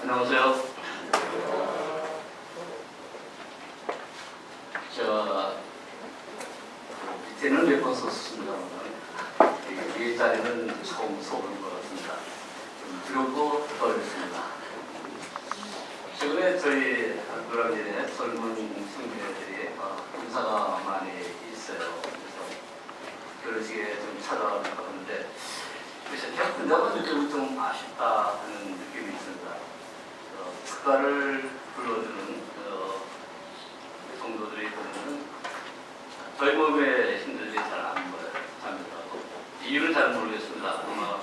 안녕하세요. 제가 밑에는 몇 번 썼습니다만 위에 자리는 처음 써보는 것 같습니다. 좀 두렵고 떨렸습니다. 최근에 저희 한국에 젊은 청년들이 행사가 많이 있어요. 그래서 결혼식에 좀 찾아가는데 제가 혼자만 느끼고 좀 아쉽다 하는 느낌이 있습니다. 축가를 불러주는 성도들이 보면 저희 몸에 힘들지 잘 안 보여요. 이유는 잘 모르겠습니다. 아마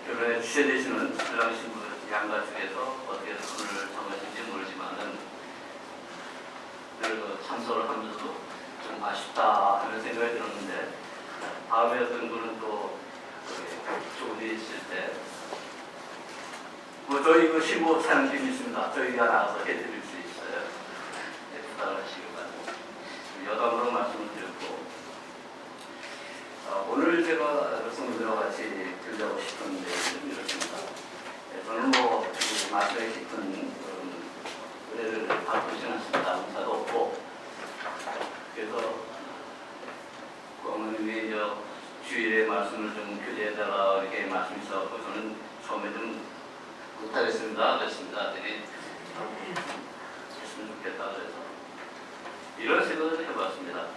결혼에 취재되시는 신랑 신부 양가 중에서 어떻게 손을 잡으실지 모르지만은 늘 참석을 하면서도 좀 아쉽다 하는 생각이 들었는데 다음에 어떤 분은 또 좋은 일이 있을 때 저희 신부 사장님이 있습니다. 저희가 나가서 해드릴 수 있어요. 부탁하시기 바랍니다. 여담으로 말씀을 드렸고 오늘 제가 성도들과 같이 들려고 싶은 내용은 이렇습니다. 저는 말씀에 깊은 은혜를 받고 있지는 않습니다. 은사도 없고 그래서 어머님이 주일에 말씀을 좀 교재에다가 이렇게 말씀이 있어서 저는 처음에 좀 못하겠습니다. 그랬습니다. 했으면 좋겠다. 그래서 이런 생각을 해봤습니다.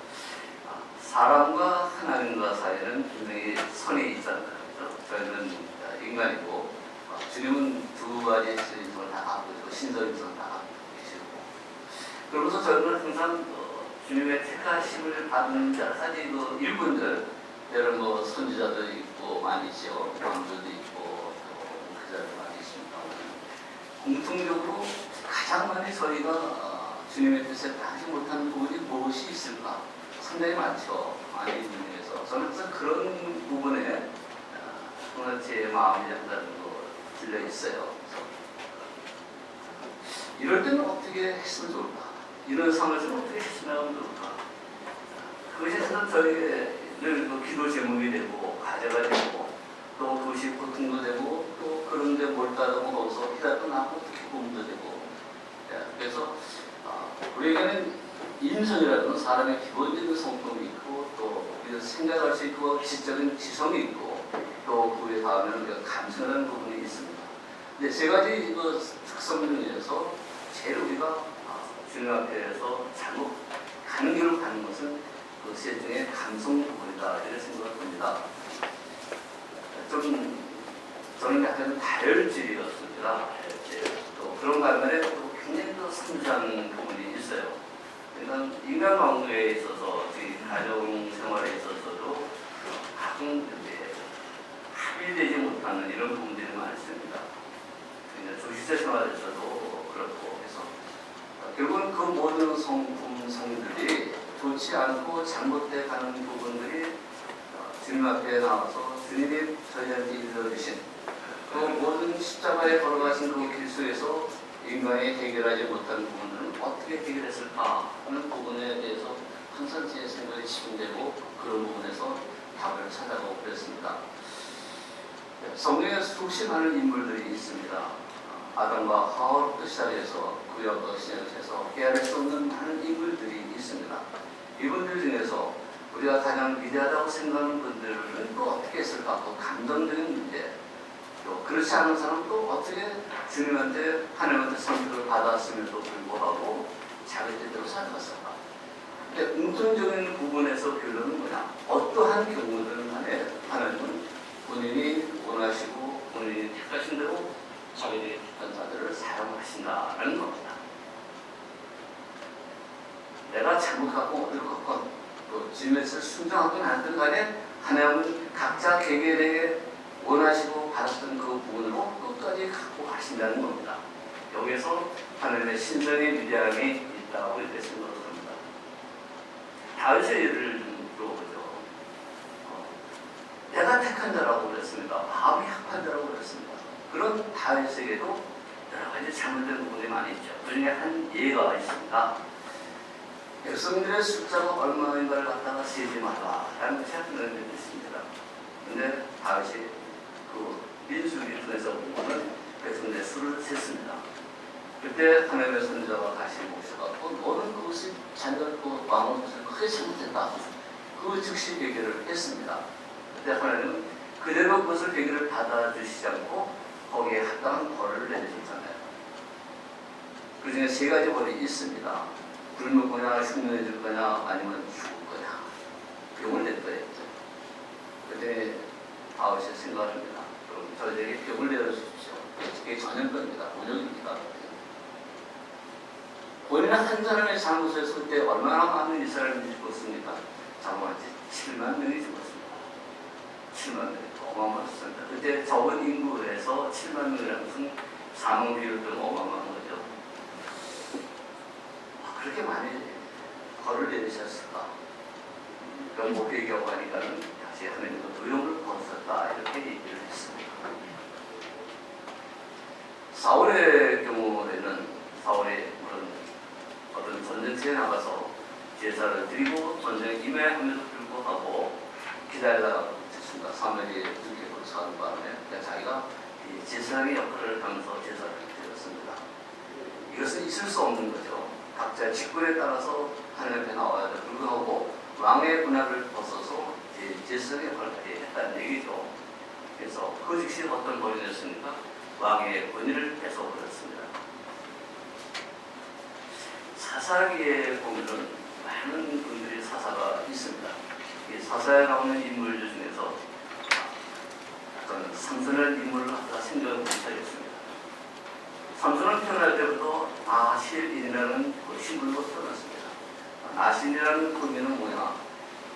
사람과 하나님과 사이에는 분명히 선이 있잖아요. 저희는 인간이고 주님은 두 가지 신성을 다 갖고 있고 신성을 다 갖고 계시고 그러면서 저희는 항상 주님의 택하심을 받는 자 사실 일꾼들 여러 선지자도 있고 많이 있죠. 왕들도 있고 목회자도 많이 있습니다. 공통적으로 가장 많이 저희가 주님의 뜻에 따르지 못하는 부분이 무엇이 있을까? 상당히 많죠. 많이 있는 중에서 저는 항상 그런 부분에 제 마음이 약간 들려 있어요. 이럴 때는 어떻게 했으면 좋을까? 이런 상황에서 어떻게 했으면 좋을까? 그것이 사실 저에게 늘 기도 제목이 되고 과제가 되고 또 그것이 고통도 되고 또 그런데 몰두하다 보면 거기서 희락도 나고 기쁨도 되고 그래서 우리에게는 인성이라는 사람의 기본적인 성품이 있고 또 생각할 수 있고 지적인 지성이 있고 또 그에 다음에는 감성하는 부분이 있습니다. 근데 세 가지 특성 중에서 제일 우리가 주님 앞에서 잘못 가는 길로 가는 것은 그 세 중에 감성 부분이다 이런 생각을 합니다. 저는 약간 다혈질이었습니다. 또 그런 반면에 또 굉장히 또 성장한 부분이 있어요. 그러니까 인간 관계에 있어서 가정 생활에 있어서도 가끔 합의되지 못하는 이런 부분들이 많습니다. 조직자 생활에서도 그렇고 해서 결국은 그 모든 성들이 좋지 않고 잘못돼 가는 부분들이 주님 앞에 나와서 주님이 저희한테 일러주신 그 모든 십자가에 걸어가신 그 길 속에서 인간이 해결하지 못한 부분들은 어떻게 해결했을까 하는 부분에 대해서 항상 제 생각이 집중되고 그런 부분에서 답을 찾아가고 그랬습니다. 성경에 수없이 많은 인물들이 있습니다. 아담과 하와부터 시작해서 구약과 신약에서 헤아릴 수 없는 많은 인물들이 있습니다. 이분들 중에서 우리가 가장 위대하다고 생각하는 분들은 또 어떻게 했을까? 또 감정적인 문제, 또 그렇지 않은 사람은 또 어떻게 주님한테 하나님한테 선택을 받았음에도 불구하고 자기 뜻대로 살아갔을까? 근데 공통적인 부분에서 결론은 뭐냐? 어떠한 경우든 간에 하나님은 본인이 원하시고 본인이 택하신 대로 자기들의 택한 자들을 사용하신다는 겁니다. 내가 잘못하고 어디를 걷건 또 주님의 뜻을 순종하건 않든 간에 하나님은 각자 개개인에게 원하시고 받았던 그 부분으로 끝까지 갖고 가신다는 겁니다. 여기서 하나님의 신성의 위대함이 있다고 이렇게 생각합니다. 다윗의 예를 좀 들어보죠. 내가 택한 자라고 그랬습니다. 마음이 약한 자라고 그랬습니다. 그런 다윗에게도 여러 가지 잘못된 부분이 많이 있죠. 그 중에 한 예가 있습니다. 백성들의 숫자가 얼마인가를 갖다가 세지 마라라는 것이 한 의미가 있습니다. 그런데 다윗이 그 민수기 중에서 보면 그래서 수를 셌습니다. 그때 하나님의 선지자가 다시 모셔가 너는 그것이 자녀 그 왕을 크게 잘못했다. 그 즉시 회개를 했습니다. 그때 하나님은 그대로 그것을 회개를 받아주시지 않고 거기에 합당한 벌을 내주셨잖아요. 그 중에 세 가지 벌이 있습니다. 굶을 거냐, 흉내줄 거냐, 아니면 죽을 거냐. 병을 낼 거예요. 그때 다윗이 생각합니다. 그럼 저희에게 병을 내려주십시오. 그게 전형입니다. 본역입니다. 본인 한 사람의 잘못을 했을 때 얼마나 많은 이스라엘인이 죽었습니까? 자그마치 7만 명이 죽었습니다. 7만 명이 어마어마했습니다. 그때 적은 인구에서 7만 명이라는 것은 사망 비율도 어마어마한 거죠. 그렇게 많이 벌을 내리셨을까? 그런 목표의 경우 하니까는 다시 하나님도 두려움을 벗었다 이렇게 얘기를 했습니다. 사울의 경우에는 사울이 어떤 전쟁터에 나가서 제사를 드리고 전쟁에 임해함에도 불구하고 기다리다가 됐습니다. 사무엘이 그렇게 고쳐하는 바람에 자기가 제사장의 역할을 하면서 제사를 드렸습니다. 이것은 있을 수 없는 거죠. 각자 직분에 따라서 하늘 앞에 나와야 돼. 불구하고 왕의 군화를 벗어서 제사장의 역할을 했다는 얘기죠. 그래서 그 즉시 어떤 벌이 됐습니까? 왕의 권위를 뺏어버렸습니다. 사사기에 보면은 많은 분들이 사사가 있습니다. 이 사사에 나오는 인물 중에서 저는 삼손을 인물로 갖다 생각을 못하겠습니다. 삼손은 태어날 때부터 나실인이라는 그 신분으로 태어났습니다. 나실이라는 의미는 뭐냐?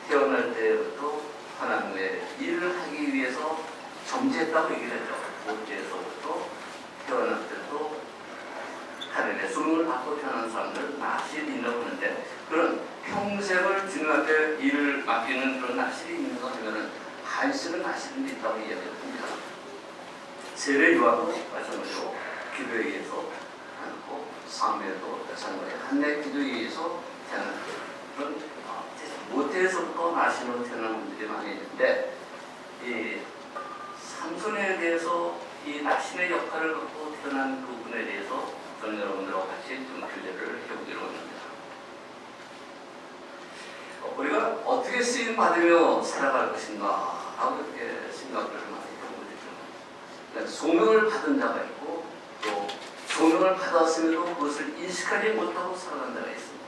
태어날 때부터 하나님의 일을 하기 위해서 정죄했다고 얘기를 했죠. 모태에서부터 태어날 때도 하나님의 수능을 받고 태어난 사람들 나실인이라고 하는데 그런 평생을 주님 앞에 일을 맡기는 그런 나실이 있는 거 하면은 한시는 나실이 있다고 이야기를 합니다. 세례 요한도 마찬가지로 기도에 의해서 하고 사무엘도 마찬가지로 한내 기도에 의해서 태어난 그런 모태에서부터 나실로 태어난 분들이 많이 있는데 이 삼손에 대해서 이 나실의 역할을 갖고 태어난 그분에 대해서 저는 여러분들과 같이 좀 교제를 해보기로 합니다. 우리가 어떻게 쓰임 받으며 살아갈 것인가 하고 이렇게 생각을 많이 해보고 있죠. 그러니까 소명을 받은 자가 있고 또 소명을 받았음에도 그것을 인식하지 못하고 살아가는 자가 있습니다.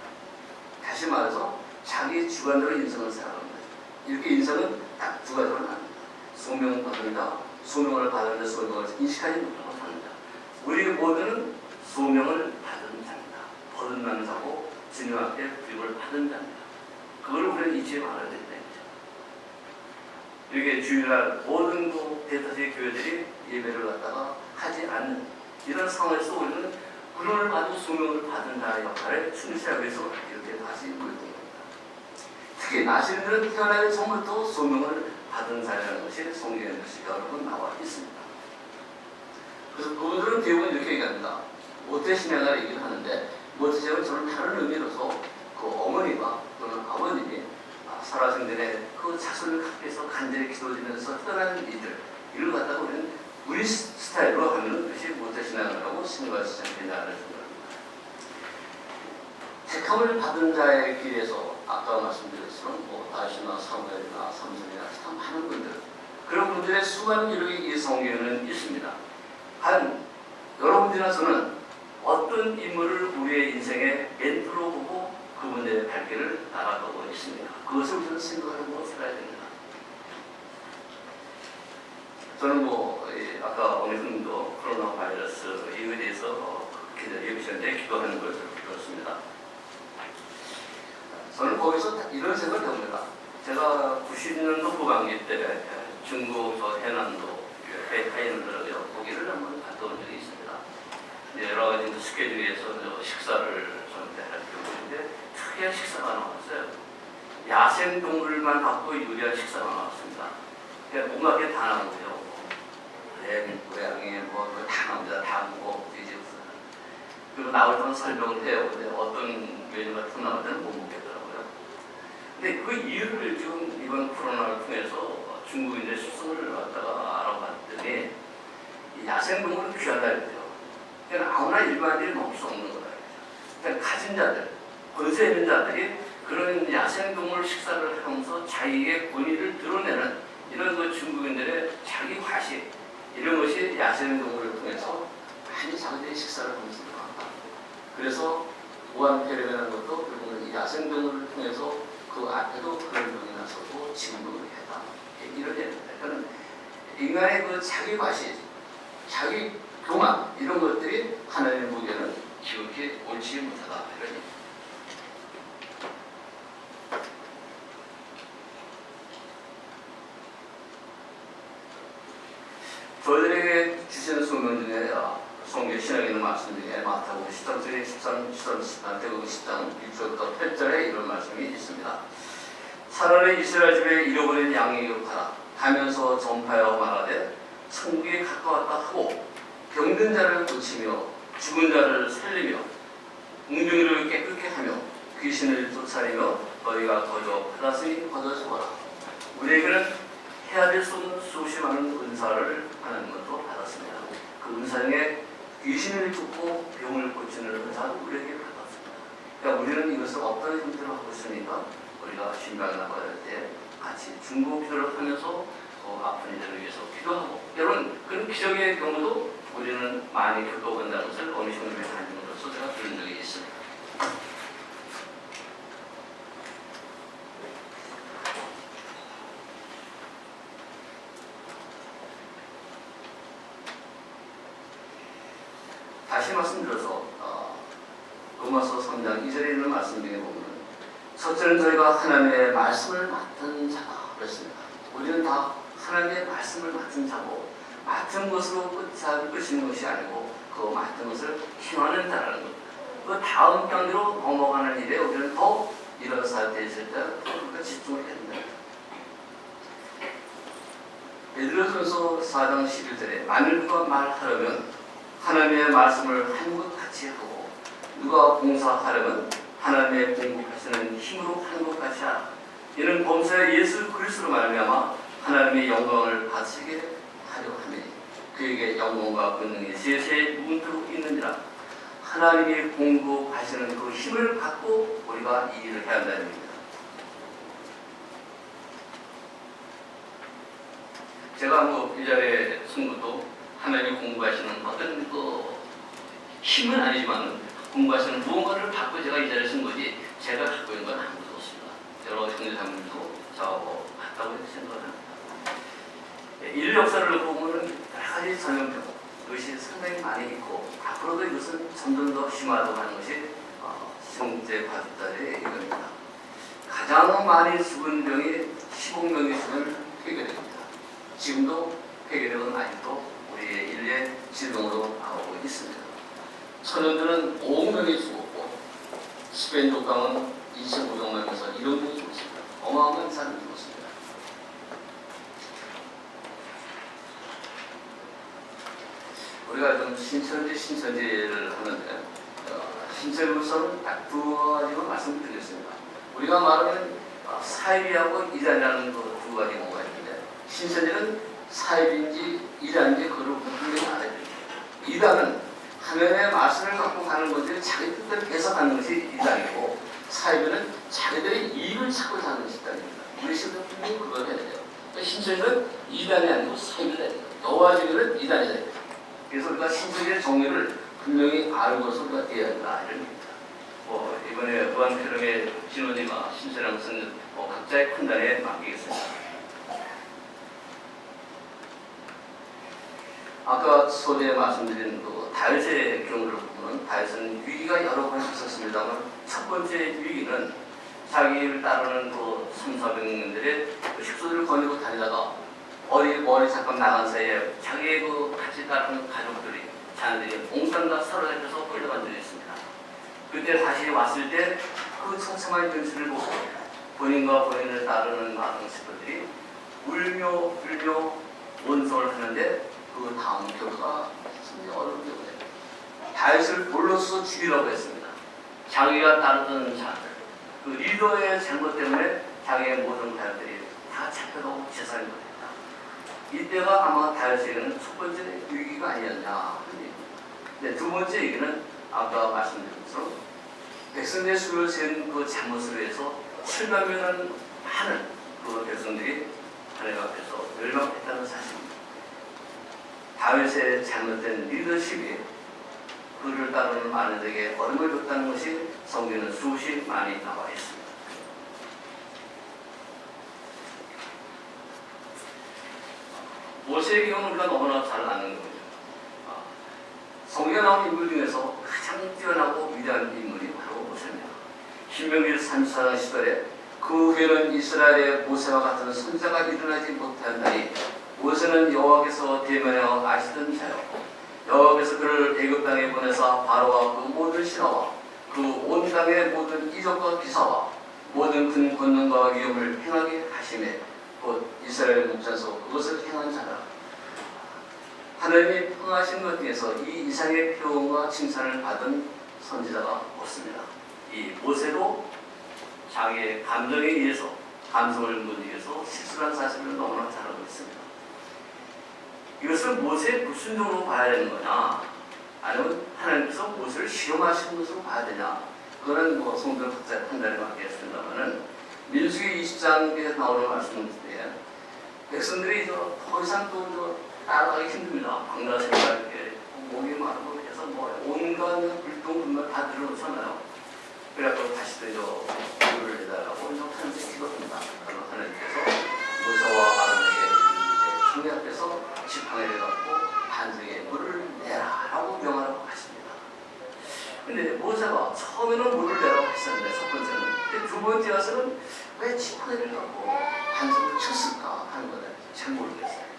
다시 말해서 자기 주관대로 인생을 살아갑니다. 이렇게 인생은 딱 두 가지로 나눕니다. 소명을 받은 자, 소명을 받은 자, 소명을 인식하지 못하고 사는 자. 우리 모두는 소명을 받은 자입니다. 거듭나는 자고 주님 앞에 부임을 받은 자입니다. 그걸 우리는 잊지 말아야 된다. 이렇게 주일날 모든 대다수의 교회들이 예배를 갖다가 하지 않는 이런 상황에서 우리는 구원을 받고 소명을 받은 자의 역할에 충실하기 위해서 이렇게 다시 모였던 겁니다. 특히 나시린들은 태어나기 전부터 소명을 받은 자라는 것이 성경에 여러 번 나와 있습니다. 그래서 그분들은 대부분 이렇게 얘기합니다. 모태신앙을 얘기를 하는데 모태신앙은 저는 다른 의미로서 그 어머니가 또는 아버님이 살아생전에 그 자손을 갖기 위해서 간절히 기도드리면서 떠나는 이를 갖다가 우리는 우리 스타일로 하면 그것이 모태신앙을 하고 생각할 수 있다는 생각입니다. 택함을 받은 자의 길에서 아까 말씀드렸지만 다시나 사무엘이나 삼손이나 참 많은 분들 그런 분들의 수많은 이력이 이 성경에는 있습니다. 한 여러분들이나 저는 어떤 인물을 우리의 인생의 멘토로 보고 그분의 발길을 나가고 있습니다. 그것을 우리는 생각하고 살아야 됩니다. 저는 아까 어느 분도 코로나 바이러스 이유에 대해서 예비시간에 기도하는 걸 들었습니다. 저는 거기서 이런 생각을 해봅니다. 제가 90년도 후반기 때 중국 해난도 베이타이랜드라고요. 거기를 한번 갔다 온 적이 있습니다. 여러 가지 스케줄에서 식사를 저한테 할 경우인데 특이한 식사가 나왔어요. 야생 동물만 갖고 요리한 식사가 나왔습니다. 그러니까 뭔가 게 다 나오고요. 고양이 다 나옵니다. 다 그리고 나올 때는 설명을 해요. 근데 어떤 메뉴 같은 나올 때는 못 먹겠더라고요. 근데 그 이유를 지금 이번 코로나를 통해서 중국인의 식성을 갖다가 알아봤더니 야생동물은 귀하다 이거죠. 그러니까 아무나 일반인이 먹을 수 없는 거다. 그러니까 가진 자들, 권세 있는 자들이 그런 야생동물 식사를 하면서 자기의 권위를 드러내는 이런 그 중국인들의 자기 과시, 이런 것이 야생동물을 통해서 많이 자기들의 식사를 하면서 나왔다. 그래서 무한폐렴이라는 것도 결국은 이 야생동물을 통해서 그 앞에도 그런 병이 나서고 지금도 그렇게 했다. 이런 얘기입니다. 그러니까 인간의 그 자기 과시, 자기 교만, 이런 것들이 하나님의 보기에는 기억이 옳지 못하다. 이런 얘기입니다. 저희들에게 주시는 소명 중에 성경 신약에 있는 말씀 중에 마태복음 13장 10장 6절부터 8절에 이런 말씀이 있습니다. 사람의 이스라엘 집에 잃어버린 양이 기록하라. 가면서 전파하여 말하되 천국이 가까웠다 하고 병든 자를 고치며 죽은 자를 살리며 웅덩이를 깨끗게 하며 귀신을 쫓아내며 너희가 거저 받았으니 거저 주어라. 우리에게는 해야 될 수없이 많은 은사를 하나님으로부터 받았습니다. 그 은사 중에 귀신을 쫓고 병을 고치는 은사도 우리에게 받았습니다. 그러니까 우리는 이것을 어떤 형태로 하고 있으니까 우리가 신방이나 받을 때 같이 중보 기도를 하면서 아픈 이들을 위해서 기도하고, 여러분 그런 기적의 경우도 우리는 많이 겪어본다는 것을 어느 정도의 관심으로서 제가 들은 적이 있습니다. 다시 말씀드려서 로마서 3장 2절에 있는 말씀 중에 보면 첫째는 저희가 하나님의 말씀을 맡은 자다 그랬습니다. 우리는 다 하나님의 말씀을 맡은 자고, 맡은 것으로 끝이는 것이 아니고 그 맡은 것을 행하는 자라는 것. 그 다음 단계로 넘어가는 일에 우리는 더 이런 상태에 있을 때 더 집중을 해야 된다. 베드로전서 4장 11절에 만일 누가 말하려면 하나님의 말씀을 한 것 같이 하고 누가 봉사하려면 하나님의 공급하시는 힘으로 하는 것 같이 하라. 이는 범사의 예수 그리스도로 말미암아 하나님의 영광을 바치게 하려 하니 그에게 영광과 권능이 세세에 무궁토록 있느니라. 하나님이 공급하시는 그 힘을 갖고 우리가 이 일을 해야 한다는 얘기입니다. 제가 이 자리에 쓴 것도 하나님이 공부하시는 어떤 힘은 아니지만 공부하시는 무언가를 받고 제가 이 자리에 쓴 거지 제가 갖고 있는 건 아무것도 없습니다. 여러 형제자매님도 저하고 같다고 생각을 합니다. 인류 역사를 보면 여러 가지 전염병, 이것이 상당히 많이 있고 앞으로도 이것은 점점 더 심화하고 하는 것이 형제 과학자들의 의견입니다. 가장 많이 죽은 병이 15명이 죽은 폐결핵입니다. 지금도 폐결핵은 아직도 우리의 인류의 질병으로 나오고 있습니다. 천연들은 5억 명이 죽었고 스페인 독감은 2,500명에서 1억 명이 죽었습니다. 어마어마한 사람이 죽었습니다. 우리가 좀 신천지를 하는데 신천지로서는 딱 두 가지만 말씀드리겠습니다. 우리가 말하는 사입이하고 이단이라는 두 가지 뭔가 있는데 신천지는 사입인지 이단인지 그걸 분명히 알아야 됩니다. 이단은 하나님의 말씀을 갖고 가는 것들이 자기 뜻대로 해석하는 것이 이단이고 사입은 자기들의 이익을 찾고 사는 것이 이단입니다. 우리 신도 분명히 그걸 해야 돼요. 신천지는 이단이 아니고 사입이 돼야 돼요. 너와 지금은 이단이 돼야 돼요. 그래서 우리가 신천지의 정의를 분명히 알고서 우리가 해야 된다 이런 얘기입니다. 이번에 무한폐렴의 진원이가 신천지랑 쓴 각자의 판단에 맡기겠습니다. 아까 소개에 말씀드린 다윗의 경우를 보면 다윗은 위기가 여러 번 있었습니다만 첫 번째 위기는 자기를 따르는 3,400명들의 식소들을 거느리고 다니다가 어디 머리 잠깐 나간 사이에 자기의 같이 따르는 가족들이 자녀들이 몽땅 다 사로잡혀서 끌려간 적이 있습니다. 그때 다시 왔을 때 그 처참한 현실을 보고 본인과 본인을 따르는 많은 식구들이 울며 불며 원성을 하는데 그 다음 결과가 굉장히 어려운 경우에 다윗을 볼로서 죽이라고 했습니다. 자기가 따르던 자들, 그 리더의 잘못 때문에 자기의 모든 가족들이 다 잡혀가고 재산이 됐다. 이때가 아마 다윗에게는 첫 번째 위기가 아니었냐. 근데 두 번째 얘기는 아까 말씀드린 것처럼 백성들의 수를 센 그 잘못으로 해서 7만 명은 많은 그 백성들이 하나님 앞에서 멸망했다는 사실입니다. 다윗의 잘못된 리더십이 그를 따르는 많은에게 어려움을 줬다는 것이 성경에는 수십 많이 나와 있습니다. 모세의 경우는 우리가 너무나 잘 아는 거죠. 성경에 나온 인물 중에서 가장 뛰어나고 위대한 인물이 바로 모세입니다. 신명기 34장 시절에 그 후에는 이스라엘의 모세와 같은 선자가 일어나지 못하였나니 모세는 여호와께서 대면하여 아시던 자였고 여호와께서 그를 애굽 땅에 보내사 바로와 그 모든 신하와 그 온 땅의 모든 이적과 기사와 모든 큰 권능과 위엄을 행하게 하시매 곧 이스라엘 목전에서 그것을 행한 자라. 하나님이 평하신 것 중에서 이 이상의 표현과 칭찬을 받은 선지자가 없습니다. 이 모세도 자기의 감정에 의해서 감성을 못 이겨서 실수한 사실을 너무나 잘 알고 있습니다. 이것을 모세의 불순종으로 봐야 되는 거냐, 아니면 하나님께서 모세를 시험하시는 것으로 봐야 되냐, 그거는 뭐 성경 각자의 판단에 맡기겠습니다만은 민수기 20장에 나오는 말씀인데 백성들이 더 이상 또 따라가기 힘듭니다. 광야생활 이렇게 목이 마르고 해서 뭐 온갖 불똥분말 다 들어놓잖아요. 그래갖고 다시 또 물을 내달라고 하나님께 기도합니다. 그러면 하나님께서 모세와 아론에게 총회 앞에서 지팡이를 갖고 반석에 물을 내라라고 명하라고 하십니다. 근데 모세가 처음에는 물을 내라고 했었는데 첫 번째는, 근데 두 번째 와서는 왜 지팡이를 갖고 반석을 쳤을까 하는 거는 잘 모르겠어요.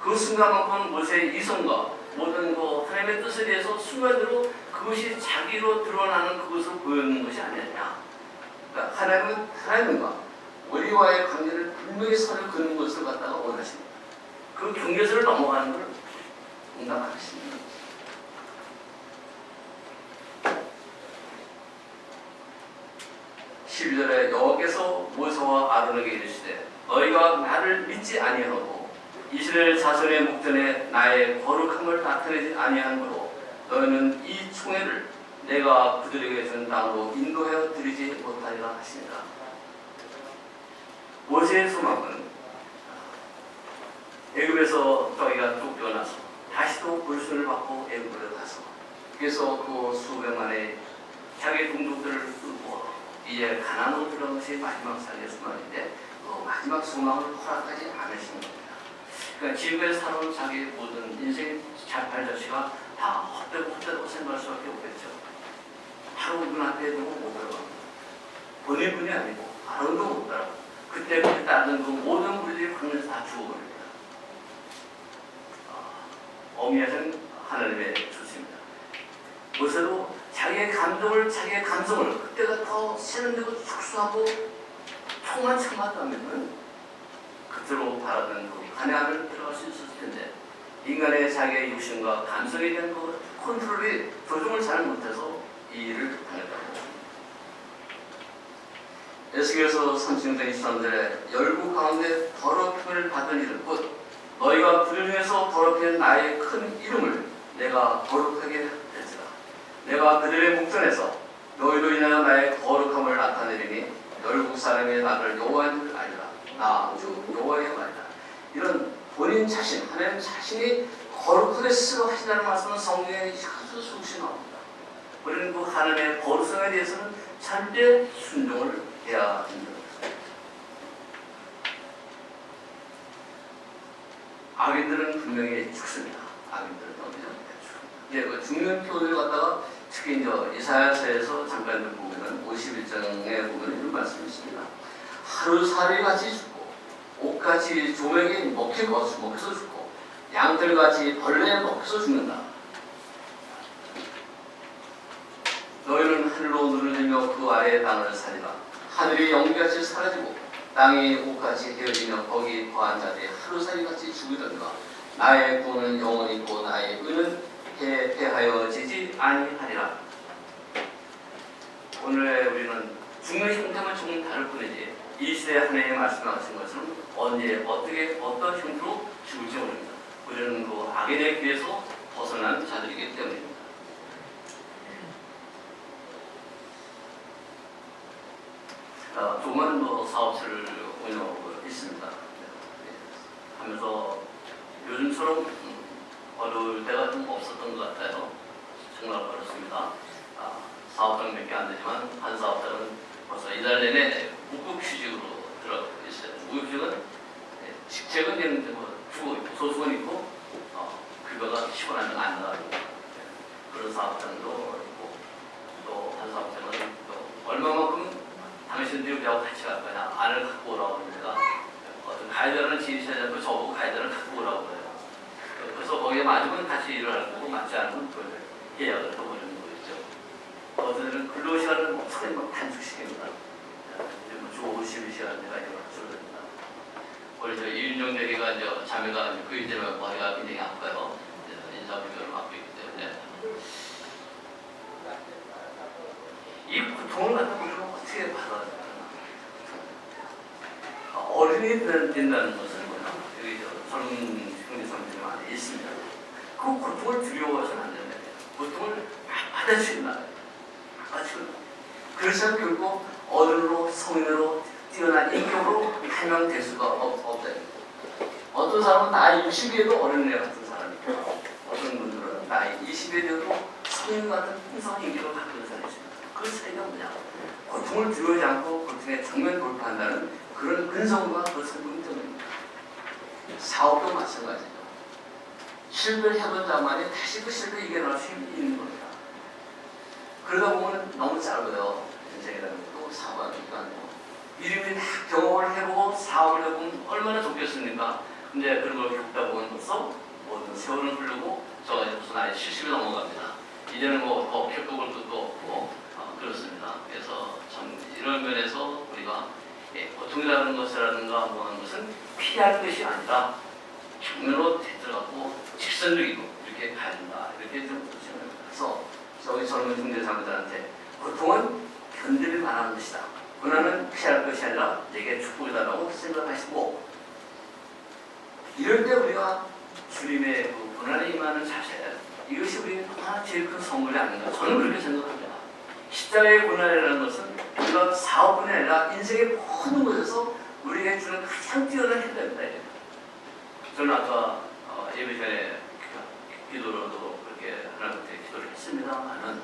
그 순간만큼 모세의 이성과 모든 그 하나님의 뜻에 대해서 순간으로 그것이 자기로 드러나는 그것을 보여주는 것이 아니었냐. 그러니까 하나님은 하나님과 우리와의 관계를 분명히 선을 그는 것을 갖다가 원하십니다. 그 경계선을 넘어가는 걸 응답하십니다. (12절에) 여호와께서 모세와 아론에게 이르시되 너희가 나를 믿지 아니하고 이스라엘 자손의 목전에 나의 거룩함을 나타내지 아니하므로 너희는 이 총회를 내가 그들에게 준 땅으로 인도하여 드리지 못하리라 하십니다. 모세의 소망은 애굽에서 저희가 쫓겨나서 다시 또 불순을 받고 애굽으로 가서 그래서 그 수백만의 자기 동족들을 뚫고 이제 가나안으로 들어간 것이 마지막 삶의 소망인데 그 마지막 소망을 허락하지 않으신 겁니다. 그러니까 지구에 살아온 자기 모든 인생 자팔자치가 다 헛되고 생각할 수밖에 없겠죠. 바로 눈앞에 두고 못 들어갑니다. 본인뿐이 아니고 아론도 못 따라가고 그때 따르는 그 모든 무리들이 광야에서 다 죽어버립니다. 어미하신 하나님의 뜻입니다. 모세도 자기의 감정을, 자기의 감성을 그때가 더 세련되고 축소하고 통한 참았다면 그대로 바라던 그 가나안을 들어갈 수 있었을 텐데 인간의 자기의 육신과 감성에 대한 그 컨트롤이 조정을 잘 못해서 이 일을 당했다고. 에스겔서 36장 23절에 열국 가운데 더럽힘을 받은 이들 곧 너희가 그들 중에서 더럽힌 나의 큰 이름을 내가 거룩하게 할지라. 내가 그들의 목전에서 너희로 인하여 나의 거룩함을 나타내리니 열국 사람의 나를 여호와인 줄 알리라. 나 주 여호와의 말이다. 이런 본인 자신, 하나님 자신이 거룩하게 스스로 하신다는 말씀은 성경에 아주 수없이 나옵니다. 우리는 그 하나님의 거룩성에 대해서는 절대 순종을 해야 합니다. 악인들은 분명히 죽습니다. 악인들은 어디서 죽습니다. 네, 그 죽는 표현을 갖다가 특히 이제 이사야서에서 잠깐 보면은 51장에 보면 이런 말씀이 있습니다. 하루살이 같이 죽고 옷같이 조명이 먹혀서 죽고 양들같이 벌레에 먹혀서 죽는다. 너희는 하늘로 눈을 들며 그 아래의 땅을 살리라. 하늘이 연기같이 사라지고 땅이 옷같이 헤어지며 거기 거한 자들이 하루살이같이 죽으던가. 나의 구원은 영원히 있고 나의 의는 패하여지지 아니하리라. 오늘 우리는 죽는 형태만 조금 다를 뿐이지 이 시대에 하나님이 말씀하신 것은 언제 어떻게 어떤 형태로 죽을지 모릅니다. 우리는 그 악인의 귀에서 벗어난 자들이기 때문입니다. 조그만 사업체를 운영하고 있습니다. 하면서 요즘처럼 어려울 때가 좀 없었던 것 같아요. 정말 어렵습니다. 사업장 몇 개 안 되지만 한 사업장은 벌써 이달 내내 무급휴직으로 들어가고 있어요. 무급휴직은 직책은 있는데 주고 있고 소속은 있고 급여가 10원 안 나가고 그런 사업장도 있고 또 한 사업장은 또 얼마만큼 당신들이 우리하고 같이 갈 거냐 안을 갖고 오라고 합니다. 어떤 가이드를 지휘하지 않고 저보고 가이드를 갖고 오라고 해요. 그래서 거기에 맞으면 같이 일을 할 거고 맞지 않으면 그 계약을 해버리는 거겠죠. 어떤 애는 근로시간을 서서히 단축시킵니다. 주 52시간 내가 이제 줄어듭니다. 우리 저 이윤정 대리가 이제 자매가 그 일 때문에 머리가 굉장히 아파요. 인사불교를 맡고 있기 때문에 이 고통을 갖다 우리가 어떻게 받아들여야 하나. 어른이 된다는 것은 뭐냐. 여기 젊은 형제자매들이 많이 있습니다. 그 고통을 두려워해서는 안 된다. 고통을 받아들인다. 그래서 결국 어른으로 성인으로 뛰어난 인격으로 한명될 수가 없다. 어떤 사람은 나이 60에도 어린애 같은 사람이 있고 어떤 분들은 나이 20에 되어도 성인 같은 풍성한 인격을 갖고 있는 사람이 있습니다. 그 차이가 뭐냐? 고통을 두려워하지 않고 고통에 정면 돌파한다는 그런 근성과 그 성품 때문입니다. 사업도 마찬가지죠. 실패를 해본 자만이 다시 그 실패 이겨낼 수 있는 겁니다. 그러다 보면 너무 짧아요. 인생이라는 것도 사업하는 기간도. 이름이 다 경험을 해보고 사업을 해보면 얼마나 좋겠습니까? 근데 그런 걸 겪다 보면 벌써 모든 세월은 흐르고 저가 이제 무슨 나이 70이 넘어갑니다. 이제는 더 겪어볼 것도 없고 그렇습니다. 그래서 참 이런 면에서 우리가 고통이라는 것이라든가 뭐 하는 것은 피할 것이 아니라 정면으로 들어가고 직선적이고 이렇게 가야 된다. 이렇게 좀 그래서 저희 젊은 형제자매들한테 고통은 견딜 만한 것이다. 고난은 피할 것이 아니라 내게 축복이다라고 생각하시고 이럴 때 우리가 주님의 그 고난에 임하는 자세 이것이 우리에게 너무나 제일 큰 선물이 아닌가 저는 그렇게 생각합니다. 십자가의 고난이라는 것은 우리가 사업뿐이 아니라 인생의 모든 것에서 우리에게 주는 가장 뛰어난 혜택입니다. 저는 아까 예배 전에 기도로도 그렇게 하나님께 기도를 했습니다만은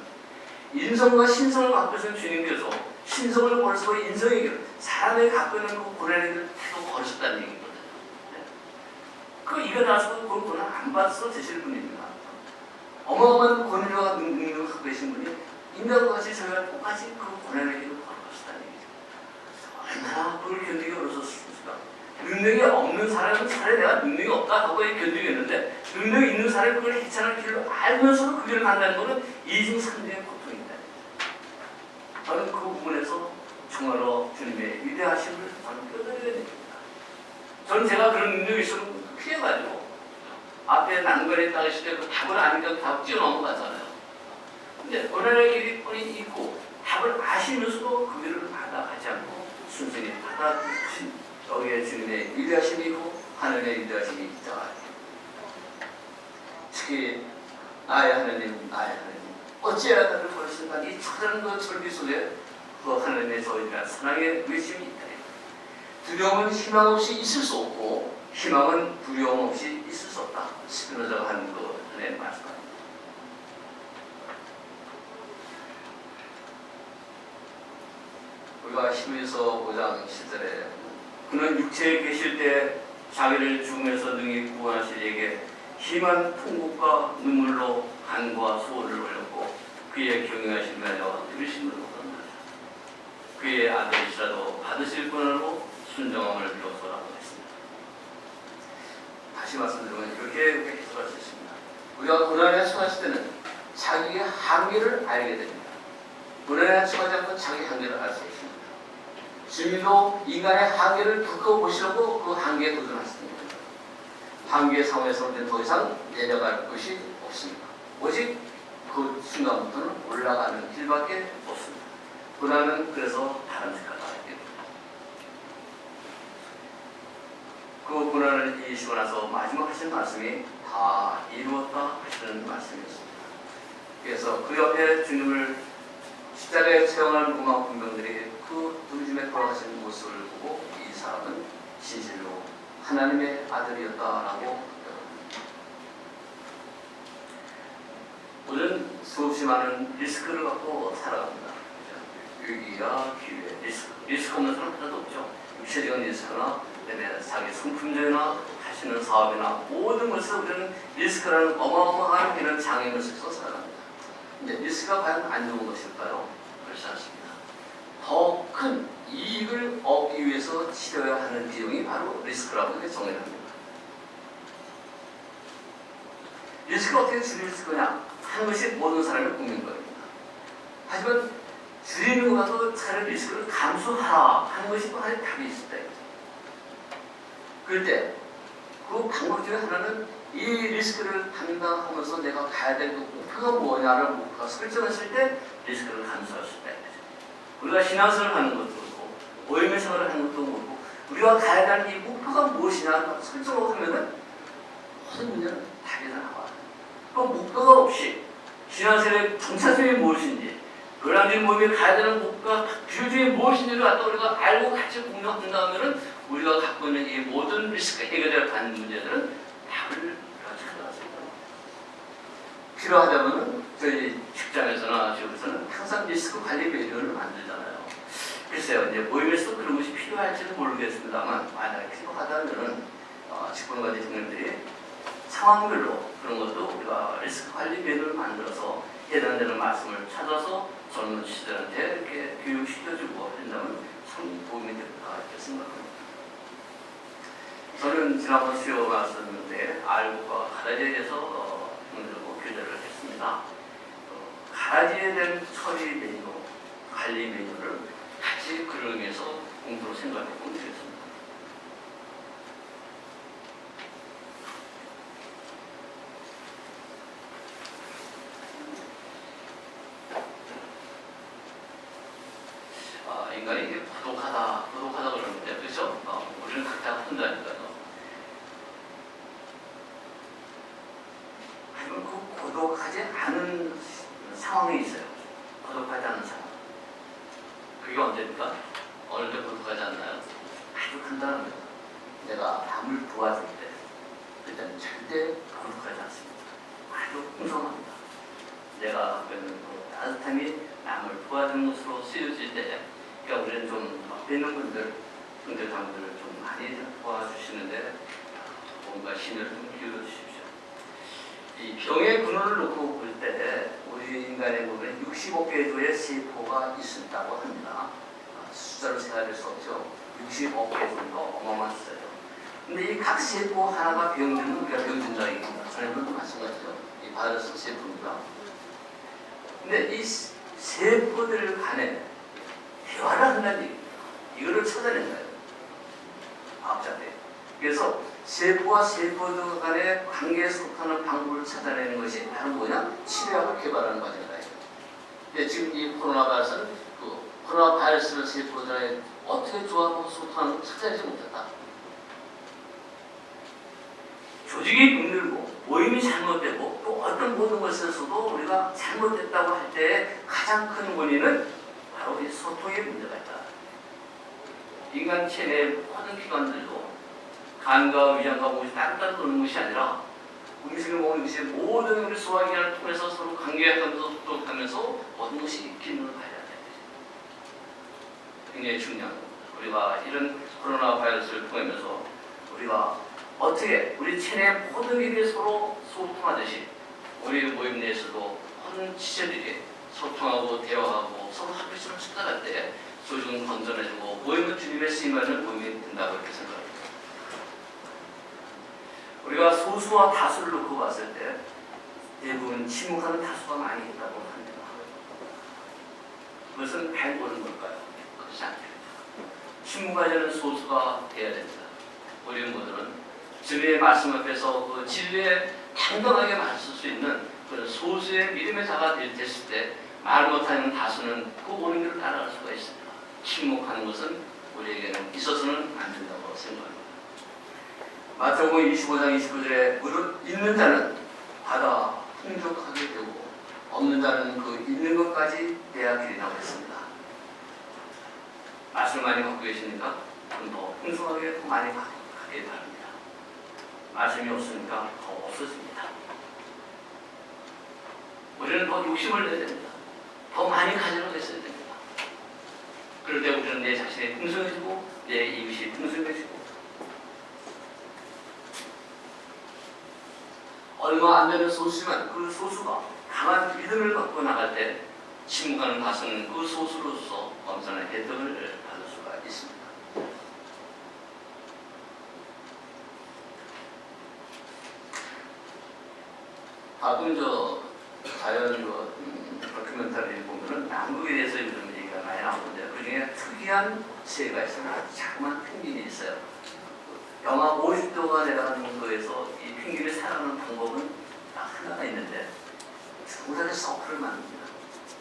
인성과 신성을 갖고 계신 주님께서 신성을 버리시고 인성에게 사람이 갖고 있는 그 고난의 길을 계속 걸으셨다는 얘기거든요. 그 이겨나서 그 고난 안 받아서 되실 분입니다. 어마어마한 권위와 능력을 갖고 계신 분이 인간과 같이 저희가 똑같이 그 고난의 길을 걸으셨다는 얘기죠. 얼마나 그걸 견디기 어려웠습니까? 능력이 없는 사람은 차라리 내가 능력이 없다 하고 견디겠는데 능력이 있는 사람이 그걸 해찬할 길을 알면서도 그 길을 간다는 것은 이중삼중의 고통입니다. 저는 그 부분에서 정말로 주님의 위대하심을 저는 뼈저리게 됩니다. 저는 제가 그런 능력이 있으면 피해가지고 앞에 난관에 딱 있을 때 그 답을 아니까 답 뛰어넘어가잖아요. 근데 고난의 길이 뻔히 있고 답을 아시면서도 그 길을 받아가지 않고 순순히 받아주신 여기에 주님의 위대하심이 있고 하나님의 위대하심이 있다. 특히 나의 하나님, 나의 하나님 어찌해야 나를 버리신다. 이 작은 그 절기 속에 그 하나님의 저희가 사랑의 외침이 있다. 두려움은 희망 없이 있을 수 없고 희망은 두려움 없이 있을 수 없다. 스피노자가 하는 그 하나님의 말씀입니다. 우리가 히브리서 5장 10절에 그는 육체에 계실 때 자기를 죽음에서 능히 구원하실 이에게 심한 통곡과 눈물로 간과 소원을 올렸고 그의 경영하심을 들으신 것을 얻었느니라. 그의 아들이시라도 받으실 권한으로 순정함을 비로소라고 했습니다. 다시 말씀드리면 이렇게 해석할 수 있습니다. 우리가 고난에 처했을 때는 자기의 한계를 알게 됩니다. 고난에 처하지 않고 자기 한계를 알 수 있습니다. 주님도 인간의 한계를 겪어보시려고 그 한계에 도전하셨습니다. 한계 상황에서 우리는 더 이상 내려갈 것이 없습니다. 오직 그 순간부터는 올라가는 길밖에 없습니다. 고난은 그래서 바람직하다. 그 고난을 이기시고 나서 마지막 하신 말씀이 다 이루었다 하시는 말씀이었습니다. 그래서 그 옆에 주님을 십자가에 채용한 로마 군병들이 그 눈중에 돌아가신 모습을 보고 이 사람은 진실로 하나님의 아들이었다라고 우리는 수없이 많은 리스크를 갖고 살아갑니다. 위기와 기회, 리스크 없는 사람 하나도 없죠. 육체적인 리스크나 그다음에 자기 성품적이나 하시는 사업이나 모든 것을 우리는 리스크라는 어마어마한 이런 장애물 속에서 살아갑니다. 근데 리스크가 과연 안 좋은 것일까요? 그렇지 않습니다. 더 큰 이익을 얻기 위해서 치러야 하는 비용이 바로 리스크라고 이렇게 정의를 합니다. 리스크를 어떻게 줄일 거냐 하는 것이 모든 사람의 국민과입니다. 하지만 줄이는 것보다도 차라리 리스크를 감수하라 하는 것이 또 하나의 답이 있을 때, 그럴 때 그 방법 중에 하나는 이 리스크를 감당하면서 내가 가야 될 목표가 뭐냐를 목표가 설정했을 때 리스크를 감수할 수 있다. 우리가 신앙생활을 하는 것도 그렇고 모임의 생활을 하는 것도 그렇고 우리가 가야 하는 이 목표가 무엇이냐 설정을 하면은 모든 문제는 답이 다 나와요. 그 목표가 없이 신앙생활의 정체성이 무엇인지 그러한 모임에 가야 되는 목표가 비유적인 무엇인지를 갖다 우리가 알고 같이 공유한다 하면은 우리가 갖고 있는 이 모든 리스크 해결해야 하는 문제들은 답을 찾아왔습니다. 필요하다면은 저희 직장에서나 지역에서는 항상 리스크 관리 매뉴얼을 만들잖아요. 글쎄요, 이제 모임에서 그런 것이 필요할지는 모르겠습니다만 만약에 필요하다면은 직분과지 청년들이 상황별로 그런 것도 우리가 리스크 관리 매뉴얼을 만들어서 해당되는 말씀을 찾아서 젊은 시들한테 이렇게 교육시켜주고 한다면 참 도움이 될까 이렇게 생각합니다. 저는 지난번 수요 왔었는데 알고과 가라지에 대해서 형들하고 교제를 했습니다. 가라지에 대한 처리 메뉴, 관리 메뉴를 같이 그를 위해서 공부로 생각해 보면 되겠습니다. 인간이 이게 고독하다 그러는데, 그렇죠? 우리는 각자 혼자니까요. 하지만 그 고독하지 않은 상황이 있어요. 고독하지 않은 상황. 그게 언제입니까? 어느 때 고독하지 않나요? 아주 간단합니다. 내가 남을 도와줄 때, 그때는 절대 고독하지 않습니다. 아주 풍성합니다. 내가 갖고 있는 그 따뜻함이 남을 도와주는 것으로 쓰여질 때, 그러니까 우리는 좀 옆에 있는 분들, 형제 자매들을 좀 많이 도와주시는데 뭔가 신을 좀 기울여 주십시오. 이 병의 근원을 놓고 볼 때 우리 인간의 몸에 60억 조의 세포가 있다고 합니다. 숫자로 세어질 수 없죠. 60억 개 정도 어마어마한 숫자죠. 근데 이 각 세포 하나가 병들면 우리가 병진다입니다. 전에도 마찬가지죠. 이 바이러스 세포입니다. 근데 이 세포들 간에 대화를 한다는 얘기입니다. 이거를 찾아낸 거예요. 과학자들. 그래서 세포와 세포들 간의 관계에 속하는 방법을 찾아내는 것이 바로 뭐냐? 치료약을 개발하는 과정이다. 근데 지금 이 코로나 바이러스는 그 코로나 바이러스를 세포들에 어떻게 조합하고 소통하는 걸 찾아내지 못했다. 조직이 병들고 모임이 잘못되고 또 어떤 모든 것에서도 우리가 잘못됐다고 할 때 가장 큰 원인은 바로 이 소통의 문제가 있다. 인간 체내의 모든 기관들도 간과 위장과 몸이 따로따로 노는 것이 아니라 음식을 먹는 것이 모든 우리 소화기관을 통해서 서로 관계하면서 소통하면서 모든 것이 기능을 발휘해야 돼. 굉장히 중요한 겁니다. 우리가 이런 코로나 바이러스를 통하면서 우리가 어떻게 우리 체내 모든 기능이 서로 소통하듯이 우리 모임 내에서도 모든 지체들이 소통하고 대화하고 서로 합의점을 찾아갈 때 조직은 건전해지고 모임은 주님의 쓰임하는 모임이 된다고 이렇게 생각합니다. 우리가 소수와 다수를 놓고 봤을 때 대부분 침묵하는 다수가 많이 있다고 합니다. 그것은 잘 보는 걸까요? 그렇지 않습니다. 침묵하지 않는 소수가 되어야 됩니다. 우리 모두는 주님의 말씀 앞에서 그 진리에 당당하게 맞설 수 있는 그런 소수의 믿음의 자가 됐을 때 말 못하는 다수는 그 옳은 길을 따라갈 수가 있습니다. 침묵하는 것은 우리에게는 있어서는 안 된다고 생각합니다. 마태복음 25장 29절에 무릇 있는 자는 받아 풍족하게 되고 없는 자는 그 있는 것까지 빼앗기리라고 했습니다. 말씀을 많이 갖고 계시니까 더 풍성하게 더 많이 갖게 바랍니다. 말씀이 없으니까 더 없어집니다. 우리는 더 욕심을 내야 됩니다. 더 많이 가지려고 했어야 됩니다. 그럴 때 우리는 내 자신이 풍성해지고 내 이웃이 풍성해지고 얼마 안 되는 소수지만 그 소수가 강한 믿음을 갖고 나갈 때 침묵하는 가수는 그 소수로서 엄청난 혜택을 받을 수가 있습니다. 가끔 자연 다큐멘터리를 보면은 남극에 대해서 이런 얘기가 많이 나오는데 그 중에 특이한 새가 있어요. 자그마한 펭귄이 있어요. 영하 50도가 내려가는 거에서 이 펭귄이 살아가는 방법은 딱 하나가 있는데 중간에 서클을 만듭니다.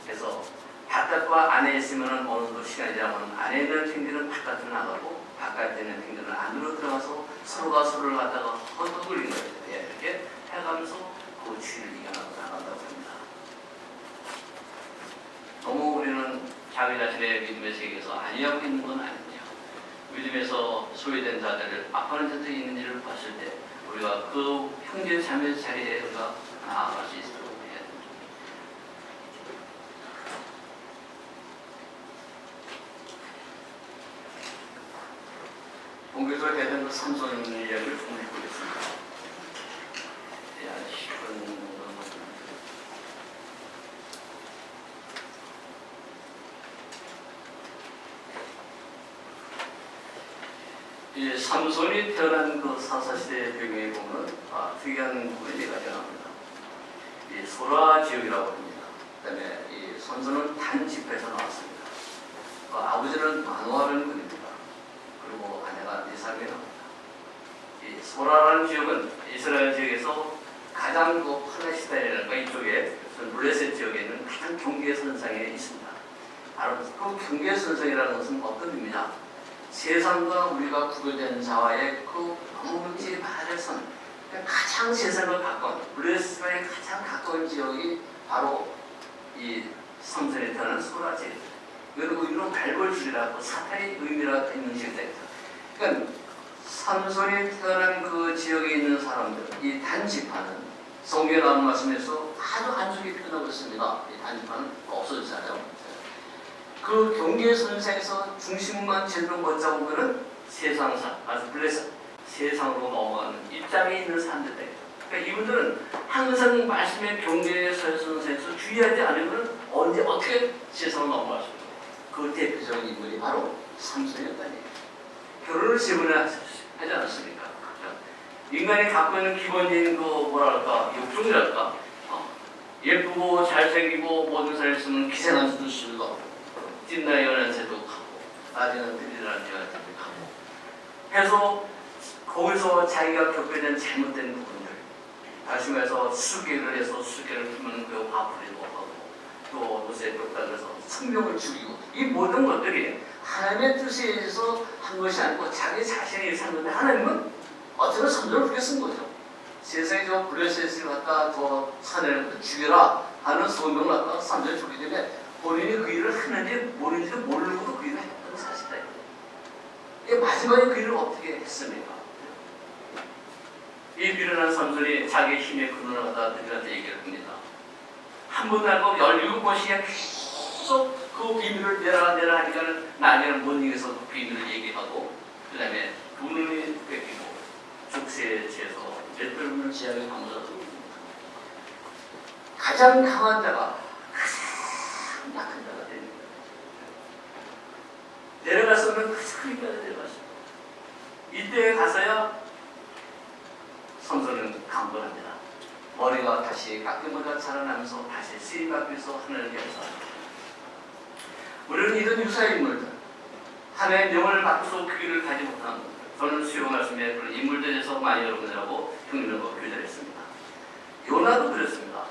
그래서 바깥과 안에 있으면 어느 정도 시간이 지나면 안에 있는 펭귄은 바깥으로 나가고 바깥에 있는 펭귄은 안으로 들어가서 서로가 서로를 갖다가 헛헛거리는 거예요. 이렇게 해가면서 그 추위를 이겨나가고 나간다고 합니다. 너무 우리는 자기 자신의 믿음의 세계에서 안위하고 있는 건 아니죠. 믿음에서 소외된 자들을 아파하는 자들이 있는지를 봤을 때 우리가 그 형제 자매 자리에 우리가 나아갈 수 있도록 해야 됩니다. 본교에서 해야 그 삼손 이야기를 좀 해보겠습니다. 이 삼손이 태어난 그 사사시대의 배경에 보면 특이한 부분이 나옵니다. 이 소라 지역이라고 합니다. 그 다음에 이 삼손은 단집에서 나왔습니다. 아버지는 마노아라는 분입니다. 그리고 아내가 니사람이 나옵니다. 이 소라라는 지역은 이스라엘 지역에서 가장 팔레스타인이라든가 이쪽에 블레셋 지역에 있는 가장 경계선상에 있습니다. 바로 그 경계선상이라는 것은 어떤 의미냐? 세상과 우리가 구별된 자와의 그 너무지 바래선 가장 세상과 가까운 블레셋과의 가장 가까운 지역이 바로 이 삼손에 태어난 소라 지역입니다. 이건 의미로 발벌줄이라고 사탄의 의미가 있는 지역입니다. 그러니까 삼손이 태어난 그 지역에 있는 사람들, 이 단지파는 성경에 나오는 말씀에서 아주 안좋게 표현하고 있습니다. 이 단지파는 없어지잖아요. 그 경계선상에서 중심만 제대로 못 잡으면은 세상사, 아주 블레셋, 세상으로 넘어가는 입장에 있는 사람들입니다. 그러니까 이분들은 항상 말씀의 경계선상에서 주의하지 않으면 언제 어떻게 세상으로 넘어갈 수 있어요. 그 대표적인 인물이 바로 삼손이었다니. 결혼을 세 번이나 하지 않았습니까? 인간이 갖고 있는 기본적인 그 뭐랄까 욕종이랄까 예쁘고 잘생기고 모든 사람이 있으면 기생한 수도 있고 찐나이 연한새도 가고 나중에는 들이라는 연한새도 가고 해서 거기서 자기가 겪게 된 잘못된 부분들 다시 말해서 수계를 해서 수계를 풀면 그 화풀이도 하고 또 노새 벽다를 해서 생명을 죽이고 이 모든 것들이 하나님의 뜻에 의해서 한 것이 아니고 자기 자신이 샀는데 하나님은 어쩌면 선전을 그렇게 쓴 거죠. 세상에 저 블레셋을 갖다 더 사내를 죽여라 하는 소명을 갖다가 선전을 줬기 때문에 본인이 그 일을 하는지 모르는지도 모르고도 그 일을 했던 사실이다. 이게 마지막에 그 일을 어떻게 했습니까? 이 미련한 삼손이 자기의 힘의 근원을 갖다 누구한테 얘기를 합니다. 한 번도 알고 17번씩이나 계속 그 비밀을 내라 하니까는 나중에는 못 이겨서 그 비밀을 얘기하고 그 다음에 돈을 뺏기고 족쇄에 채서 맷돌문을 지하게 감싸서 가장 강한 자가 가장 약한 자가 됩니다. 내려가서는 가장 힘까지 내려갔습니다. 이때에 가서야 삼손은 강건합니다. 머리가 다시 깎임머리가 자라나면서 다시 쓰임 받면서 하늘을 경사합니다. 우리는 이런 유사의 인물들, 하나의 명을 받고서 그 길을 가지 못하는 것들, 저는 수요 말씀에 그런 인물들에 대해서 많이 여러분들하고 형님들과 교제를 했습니다. 요나도 그랬습니다.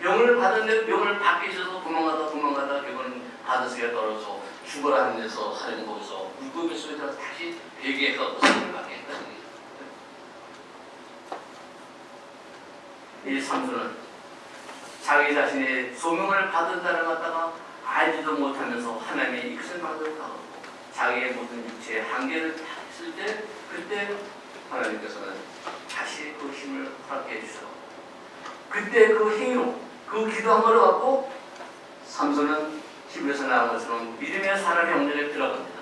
명을 받았는데 명을 받기 위해서 도망가다 결국은 바닷속에 떨어져 죽어라 하는 데서 하는 거기서 물고기 속에 들어서 다시 회개해서 생을 받게 했다는 얘기죠. 이 삼손은 자기 자신의 소명을 받은다는 갖다가 알지도 못하면서 하나님의 이것을 만들어가고 자기의 모든 육체의 한계를 다 했을 때 그때 하나님께서는 다시 그 힘을 허락해 주셔. 그때 그 행위로 그 기도한 걸 갖고 삼손은 히브리서 나온 것처럼 믿음의 사람의 영역에 들어갑니다.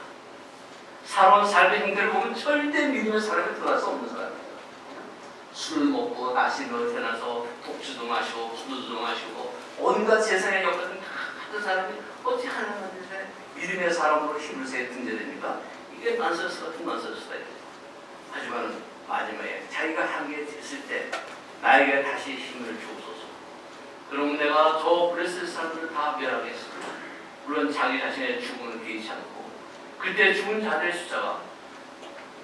살아온 삶의 형태를 보면 절대 믿음의 사람이 들어갈 수 없는 사람입니다. 술 먹고 나시로 태어나서 독주도 마시고 포도주도 마시고 온갖 세상의 역할을 다 하던 사람이 어찌 하나님한테 믿음의 사람으로 히브리서에 등재됩니까? 이게 난센스 같은 난센스다. 하지만 마지막에 자기가 한계에 됐을 때 나에게 다시 힘을 주옵소서. 그럼 내가 저 블레셋 사람들을 다 멸하겠습니다. 물론 자기 자신의 죽음을 개의치 않고 그때 죽은 자들의 숫자가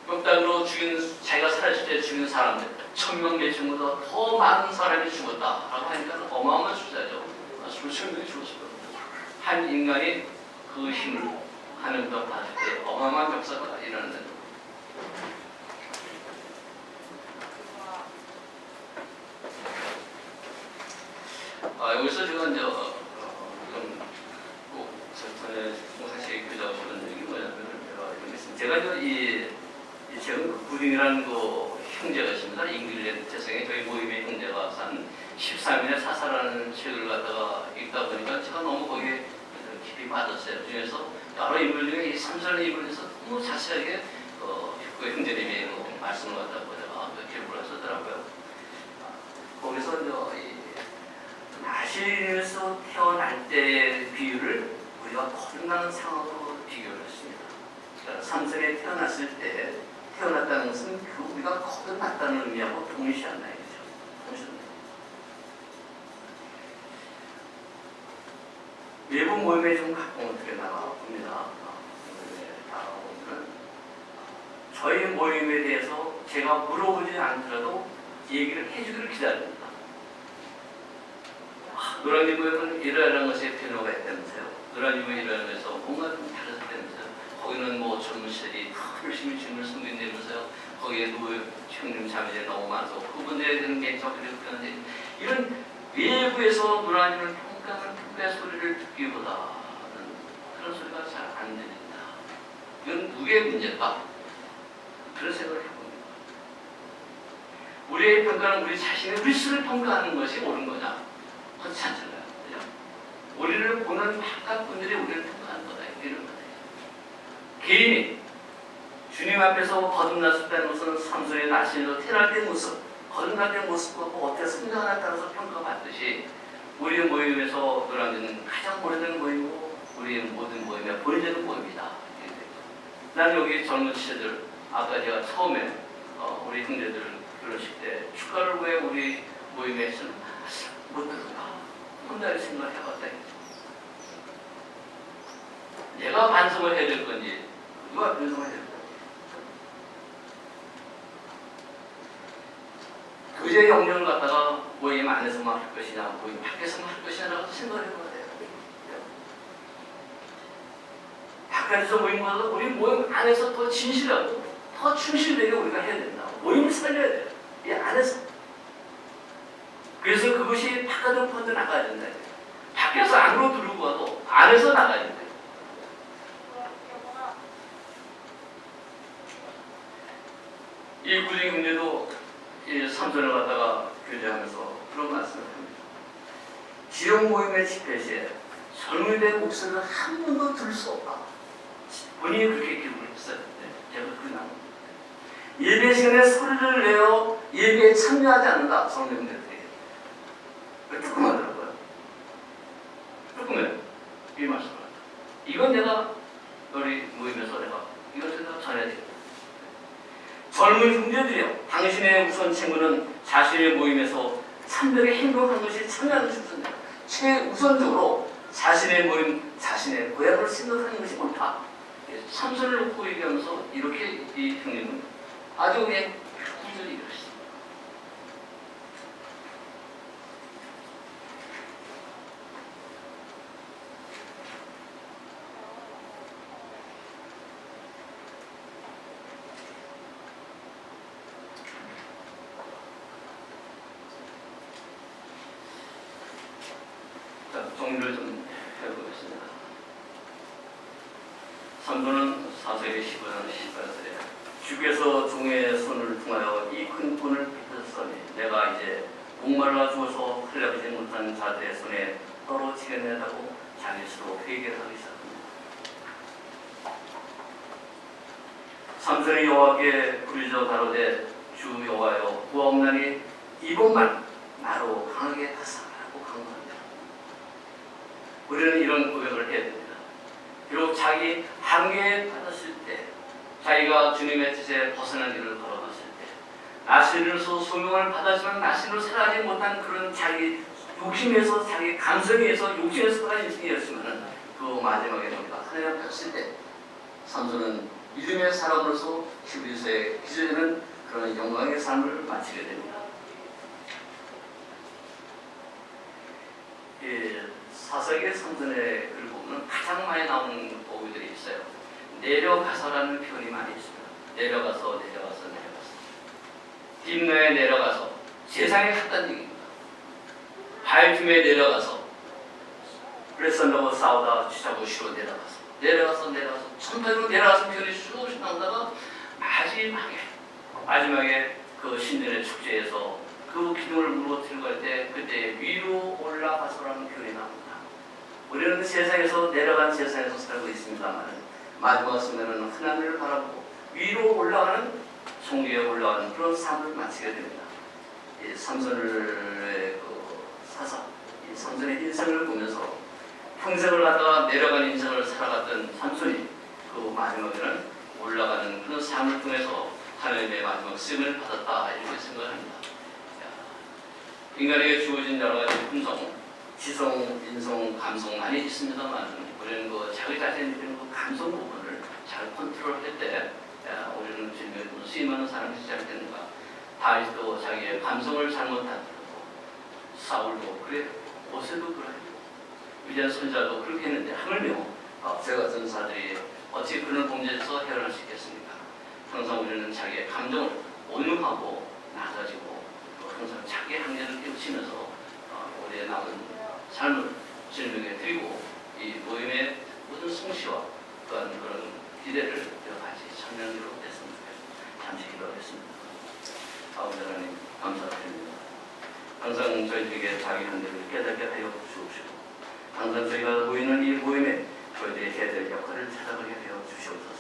뼈다귀로 죽인 자기가 살았을 때 죽인 사람들 1000명 몇천보다 더 많은 사람이 죽었다라고 하니까 어마어마한 숫자죠. 수천 명이 죽었을 겁니다. 한 인간이 그 힘을 하늘부터 받을 때 어마어마한 역사가 일어나는 거죠. 여기서 제가 이제 사실 그저 그런 얘기 뭐냐면 제가 이 최근 구딩이라는 그 형제가 있습니다. 잉글랜드 재생의 저희 모임의 형제가 한 13일에 사사라는 책을 갖다가 읽다 보니까 제가 너무 거기에 깊이 빠졌어요. 중에서 여러 인물 중에 이 삼손의 인물에서 너무 자세하게 그 형제님의 말씀을 갖다가 제가 기록을 하셨더라고요. 거기서 이제 나실에서 태어날 때의 비유를 우리가 거듭나는 상황으로 비교를 했습니다. 그러니까 삼손에 태어났을 때 태어났다는 것은 우리가 거듭났다는 의미하고 동일시한다 이거죠. 동일시한다. 외부 모임에 좀 갖고 어떻게 나가봅니다. 나가보면 저희 모임에 대해서 제가 물어보지 않더라도 얘기를 해주기를 기다립니다. 노란이 모임은 이러한 것에 변화가 있다면서요. 노란이 모임이 이러면서 뭔가 좀 다르다면서요. 거기는 뭐 젊은이들이 열심히 주님을 섬긴다면서요. 거기에 형님 자매들이 너무 많아서 그분들에 대한 개인적으로 그런데 이런 외부에서 노란이를 평가하는 평가의 소리를 듣기보다는 그런 소리가 잘 안 들린다. 이건 누구의 문제일까? 그런 생각을 해봅니다. 우리의 평가는 우리 자신의 우리 스스로 평가하는 것이 옳은 거냐? 그렇지 않잖아요. 그죠? 우리를 보는 바깥 분들이 우리를 평가하는 거다. 이런 거다. 개인이 주님 앞에서 거듭났다는 것은 삼손의 나신으로 태어날 때 모습, 거듭날 때 모습과 어떻게 성장하냐에 따라서 평가받듯이 우리의 모임에서 노란이는 가장 오래된 모임이고 우리의 모든 모임에 본인되는 모임이다. 난 여기 젊은 시대들 아까 제가 처음에 우리 형제들 결혼식 때 축가를 왜 우리 모임에서는 못 들을까? 혼자 생각을 해봤다. 내가 반성을 해야 될 건지 누가 반성을 해야 될 건지 교제 영역을 갖다가 모임 안에서만 할 것이냐 모임 밖에서만 할 것이냐라고 생각을 해봐야 돼요. 바깥에서 모임보다 우리 모임 안에서 더 진실하고 더 충실되게 우리가 해야 된다. 모임을 살려야 돼요. 이 안에서. 그래서 그것이 바깥으로 퍼져나가야 된다. 밖에서 안으로 들어오고 와도 안에서 나가야 된다. 이 구직 형제도 이 삼손을 갖다가 교제하면서 그런 말씀을 합니다. 지역 모임의 집회 시에 젊은이들의 목소리를 한 번도 들을 수 없다. 본인이 그렇게 기록을 했어요. 제가 그 나무. 예배 시간에 소리를 내어 예배에 참여하지 않는다. 성령들에게. 뜨끔하더라고요. 뜨끔해요. 이 말씀을. 이건 내가 우리 모임에서 내가 이것을 내가 전해야 돼요. 젊은 형제들이요. 당신의 우선 책무는 자신의 모임에서 참되게 행동하는 것이 참여하는 것이 우선이다. 최우선적으로 자신의 모임, 자신의 고향을 생각하는 것이 옳다. 삼손을 놓고 얘기하면서 이렇게 이 형님은 아주 그냥 구절이 이러시죠. 정리를 좀 해보겠습니다. 삼손은 사사기 15장 18절에 주께서 종의 손을 통하여 이 큰 돈을 빚었으니 내가 이제 목말라 죽어서 흘려보지 못한 자들의 손에 떨어지겠냐고 자기 스스로 회개를 하기 시작합니다. 삼손이 여호와께 부르짖어 가로되 주 여호와여 구하옵나니 이번만 나로 강하게 하사라고 강구합니다. 우리는 이런 고백을 해야 됩니다. 비록 자기 한계에 빠졌을 때, 자기가 주님의 뜻에 벗어난 길을 걸어갔을 때, 나신으로서 소명을 받았지만 나신으로 살아가지 못한 그런 자기 욕심에서, 자기 감성에서, 욕심에서 살아간 인생이었으면 그 마지막에 우리가 하나님 앞에 갔을 때 삼손은 믿음의 사람으로서 히브리서에 기재되는 그런 영광의 삶을 마치게 됩니다. 사사기의 삼손의 글을 보면 가장 많이 나오는 어휘들이 있어요. 내려가서라는 표현이 많이 있습니다. 내려가서. 딥노에 내려가서 세상에 갔다는 얘기입니다. 바알툼에 내려가서 레선더와 싸우다 취자고시로 내려가서 천탄으로 내려가서 표현이 수없이 나오다가 마지막에 그 신전의 축제에서 그 기둥을 무너뜨리고 할 때 그때 위로 올라가서라는 표현이 나옵니다. 우리는 세상에서 내려간 세상에서 살고 있습니다만 마지막 순간은 하나님을 바라보고 위로 올라가는 성리에 올라가는 그런 삶을 마치게 됩니다. 이 삼손의 이 삼손의 인생을 보면서 평생을 갖다가 내려간 인생을 살아갔던 삼손이 그 마지막에는 올라가는 그런 삶을 통해서 하나님의 마지막 쓰임을 받았다 이렇게 생각합니다. 인간에게 주어진 여러 가지 품성, 지성, 인성, 감성 많이 있습니다만 우리는 그 자기 자신이 되는 그 감성 부분을 잘 컨트롤할 때 우리는 주님의 쓰임하는 사람이 되지 않겠는가. 다윗도 자기의 감성을 잘못하고 사울도 그랬고 모세도 그랬고 위대한 선지자도 그렇게 했는데 하물며 제가 같은 사들이 어찌 그런 범죄에서 헤어날 수 있겠습니까? 항상 우리는 자기의 감정을 온유하고 낮아지고 항상 자기의 한계를 깨우치면서 우리의 남은 삶을 주님에게 드리고 이 모임의 모든 성취와 또한 그런 기대를 같이 참여하기로 했으면 좋겠습니다. 잠시 기도하겠습니다. 아버지 하나님 감사드립니다. 항상 저희들에게 자기 한계를 깨닫게 하여 주옵시고 항상 저희가 모이는 이 모임에 저희들이 해야 될 역할을 찾아가게 하여 주시옵소서.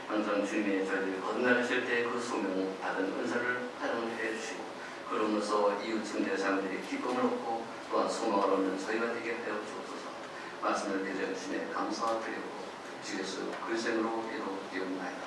항상 주님이 저희들이 거듭나셨을 때 그 소명 받은 은사를 활용해 주시고 그러면서 이웃인 대상들이 기쁨을 얻고 또한 소망을 얻는 저희가 되게 하여 주옵소서. 말씀을 대주시네 감사드리고 주 예수 그리스도로 기도드리옵나이다.